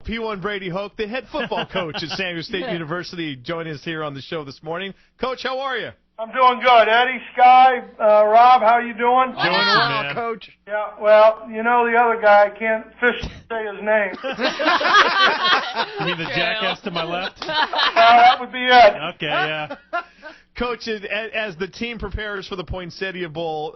P1 Brady Hoke, the head football coach at Samuel State University, joining us here on the show this morning. Coach, how are you? I'm doing good. Eddie, Sky, Rob, how you doing? Doing well, Coach. Yeah, well, you know the other guy, I can't say his name. You mean the jackass to my left? That would be it. Okay, yeah. Coach, as the team prepares for the Poinsettia Bowl,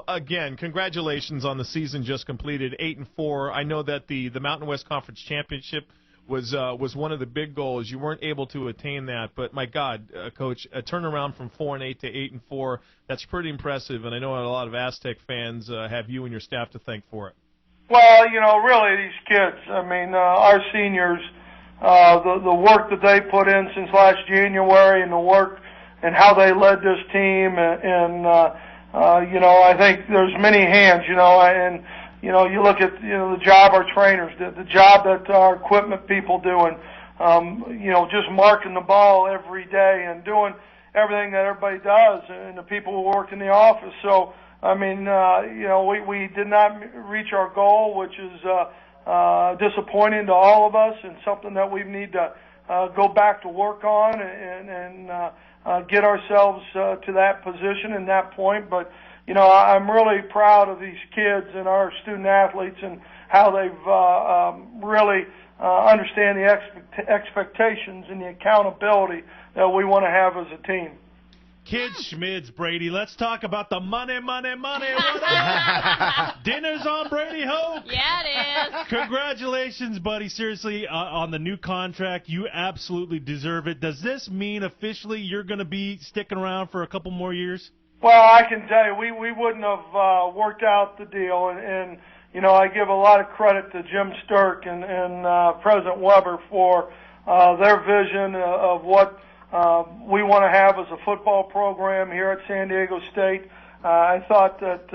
again, congratulations on the season just completed, 8-4. I know that the Mountain West Conference Championship was one of the big goals. You weren't able to attain that, but my God, Coach, a turnaround from 4-8 to 8-4, that's pretty impressive, and I know a lot of Aztec fans have you and your staff to thank for it. Well, you know, really, these kids, I mean, our seniors, the work that they put in since last January and the work and how they led this team, and you know, I think there's many hands, you know, and you know, you look at, you know, the job our trainers did, the job that our equipment people do, and you know, just marking the ball every day and doing everything that everybody does, and the people who work in the office. So, I mean, you know, we did not reach our goal, which is disappointing to all of us, and something that we need to go back to work on and get ourselves to that position and that point. But you know, I'm really proud of these kids and our student athletes and how they've really understand the expectations and the accountability that we want to have as a team. Kids Schmids, Brady, let's talk about the money. Dinner's on Brady Hoke. Yeah, it is. Congratulations, buddy. Seriously, on the new contract. You absolutely deserve it. Does this mean officially you're going to be sticking around for a couple more years? Well, I can tell you, we wouldn't have worked out the deal, and you know, I give a lot of credit to Jim Sturk and President Weber for their vision of what we want to have as a football program here at San Diego State. I thought that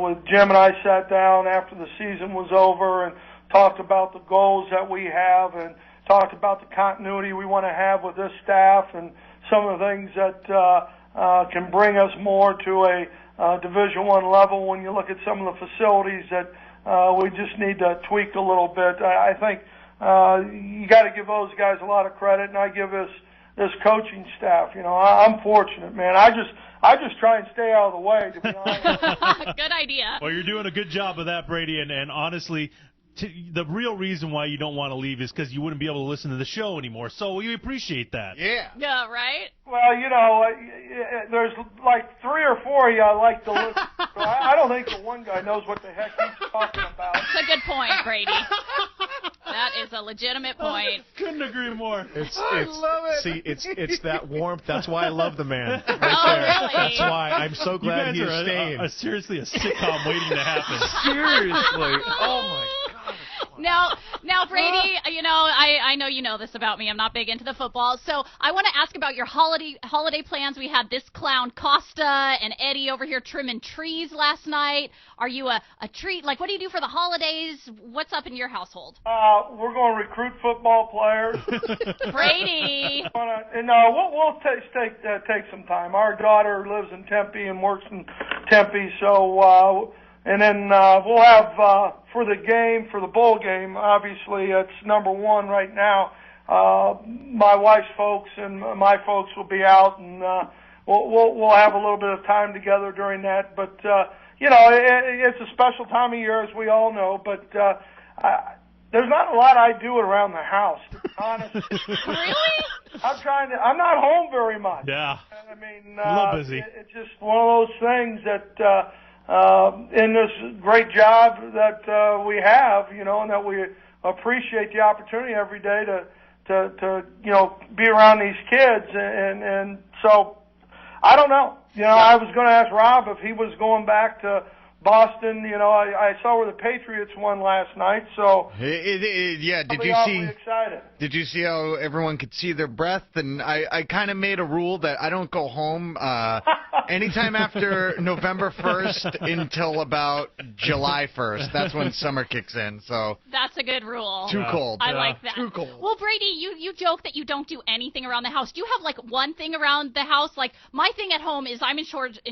with Jim and I sat down after the season was over and talked about the goals that we have and talked about the continuity we want to have with this staff and some of the things that can bring us more to a Division I level when you look at some of the facilities that we just need to tweak a little bit. I think you got to give those guys a lot of credit, and I give this coaching staff. You know, I'm fortunate, man. I just try and stay out of the way, to be honest. Good idea. Well, you're doing a good job of that, Brady, and honestly, the real reason why you don't want to leave is because you wouldn't be able to listen to the show anymore. So we appreciate that. Yeah. Yeah, right? Well, you know, there's like 3 or 4 of you I like to listen to. I don't think the one guy knows what the heck he's talking about. That's a good point, Brady. That is a legitimate point. Couldn't agree more. I love it. See, it's that warmth. That's why I love the man. Right really? That's why I'm so glad you he's guys staying. Seriously, a sitcom waiting to happen. Seriously. Oh, my God. Now, Brady, you know, I know you know this about me. I'm not big into the football. So I want to ask about your holiday plans. We had this clown Costa and Eddie over here trimming trees last night. Are you a treat? Like, what do you do for the holidays? What's up in your household? We're going to recruit football players. Brady. And we'll take some time. Our daughter lives in Tempe and works in Tempe, so and then we'll have for the bowl game. Obviously, it's number one right now. My wife's folks and my folks will be out, and we'll have a little bit of time together during that. But you know, it's a special time of year, as we all know. But there's not a lot I do around the house, to be honest. Really? I'm not home very much. Yeah. I mean, a little busy. It's just one of those things that in this great job that we have, you know, and that we appreciate the opportunity every day to you know, be around these kids, and so I don't know. You know, I was going to ask Rob if he was going back to Boston. You know, I saw where the Patriots won last night, so yeah. Did you see how everyone could see their breath? And I kind of made a rule that I don't go home anytime after November 1st until about July 1st. That's when summer kicks in. So that's a good rule. Too cold. I like that. Too cold. Well, Brady, you joke that you don't do anything around the house. Do you have like one thing around the house? Like my thing at home is I'm in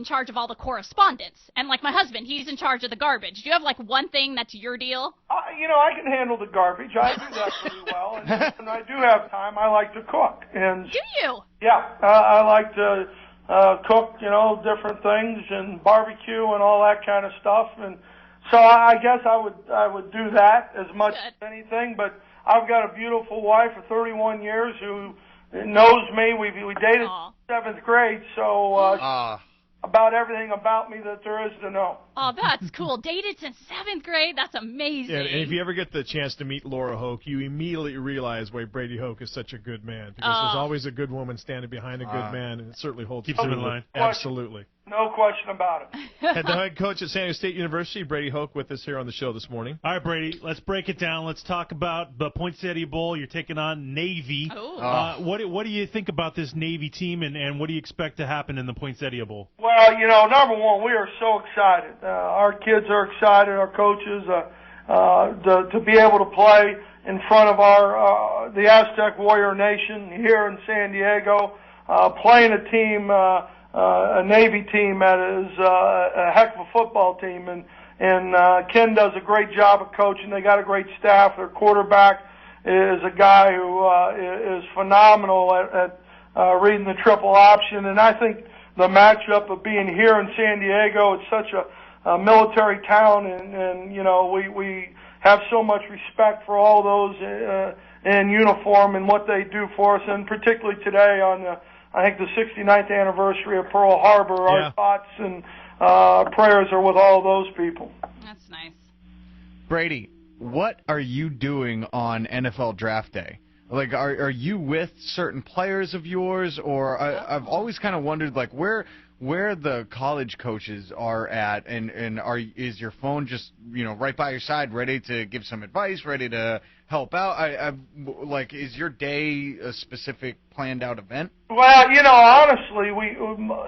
charge of all the correspondence, and like my husband, he's Brady's in charge of the garbage. Do you have like one thing that's your deal? I can handle the garbage. I do that pretty well. And when I do have time, I like to cook. And do you? Yeah, I like to cook, different things and barbecue and all that kind of stuff. And so I guess I would do that as much as anything. But I've got a beautiful wife of 31 years who knows me. We dated in 7th grade, so about everything about me that there is to know. Oh, that's cool. Dated since 7th grade? That's amazing. Yeah, and if you ever get the chance to meet Laura Hoke, you immediately realize why Brady Hoke is such a good man. Because there's always a good woman standing behind a good man, and it certainly holds keeps him in line. Absolutely. No question about it. And the head coach at San Diego State University, Brady Hoke, with us here on the show this morning. All right, Brady, let's break it down. Let's talk about the Poinsettia Bowl. You're taking on Navy. What do you think about this Navy team, and what do you expect to happen in the Poinsettia Bowl? Well, number one, we are so excited. Our kids are excited, our coaches, to be able to play in front of the Aztec Warrior Nation here in San Diego, playing a team, a Navy team that is a heck of a football team. And Ken does a great job of coaching. They got a great staff. Their quarterback is a guy who is phenomenal at reading the triple option. And I think the matchup of being here in San Diego, it's such a military town, and we have so much respect for all those in uniform and what they do for us, and particularly today on I think the 69th anniversary of Pearl Harbor. Our thoughts and prayers are with all those people. That's nice. Brady, what are you doing on NFL Draft Day? Like, are you with certain players of yours, or I've always kind of wondered, like, where the college coaches are at, and is your phone just right by your side, ready to give some advice, ready to help out? Is your day a specific planned out event? Well, honestly,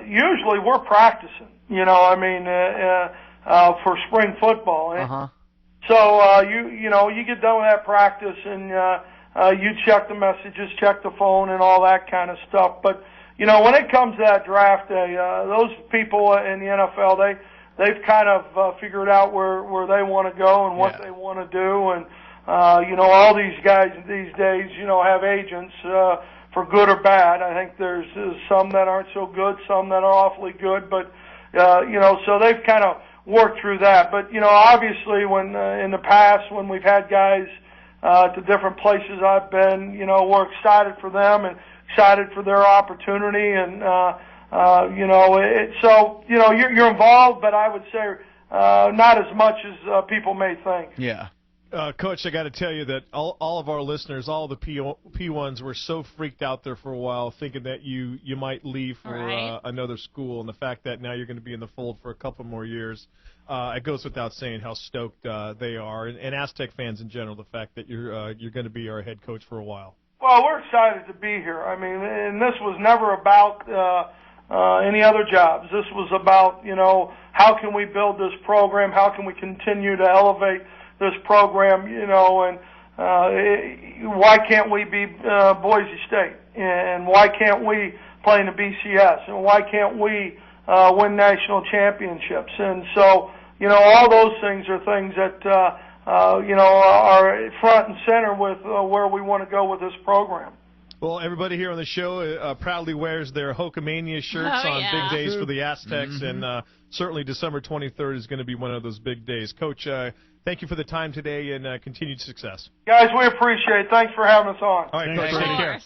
usually we're practicing. For spring football. So you get done with that practice and you check the messages, check the phone, and all that kind of stuff. But when it comes to that draft day, those people in the NFL, they've kind of figured out where they want to go and what they want to do. And all these guys these days, have agents for good or bad. I think there's some that aren't so good, some that are awfully good, but so they've kind of worked through that. But obviously, when in the past when we've had guys to different places I've been, we're excited for them and excited for their opportunity, and you're involved, but I would say not as much as people may think. Yeah. Coach, I got to tell you that all of our listeners, all the P1s, were so freaked out there for a while, thinking that you might leave for another school, and the fact that now you're going to be in the fold for a couple more years, it goes without saying how stoked they are, and Aztec fans in general, the fact that you're going to be our head coach for a while. Well, we're excited to be here. I mean, and this was never about any other jobs. This was about, how can we build this program? How can we continue to elevate this program, and why can't we be Boise State? And why can't we play in the BCS? And why can't we win national championships? And so, all those things are things that, are front and center with where we want to go with this program. Well, everybody here on the show proudly wears their Hokamania shirts on big days for the Aztecs, and certainly December 23rd is going to be one of those big days. Coach, thank you for the time today, and continued success. Guys, we appreciate it. Thanks for having us on. All right, Coach, take care.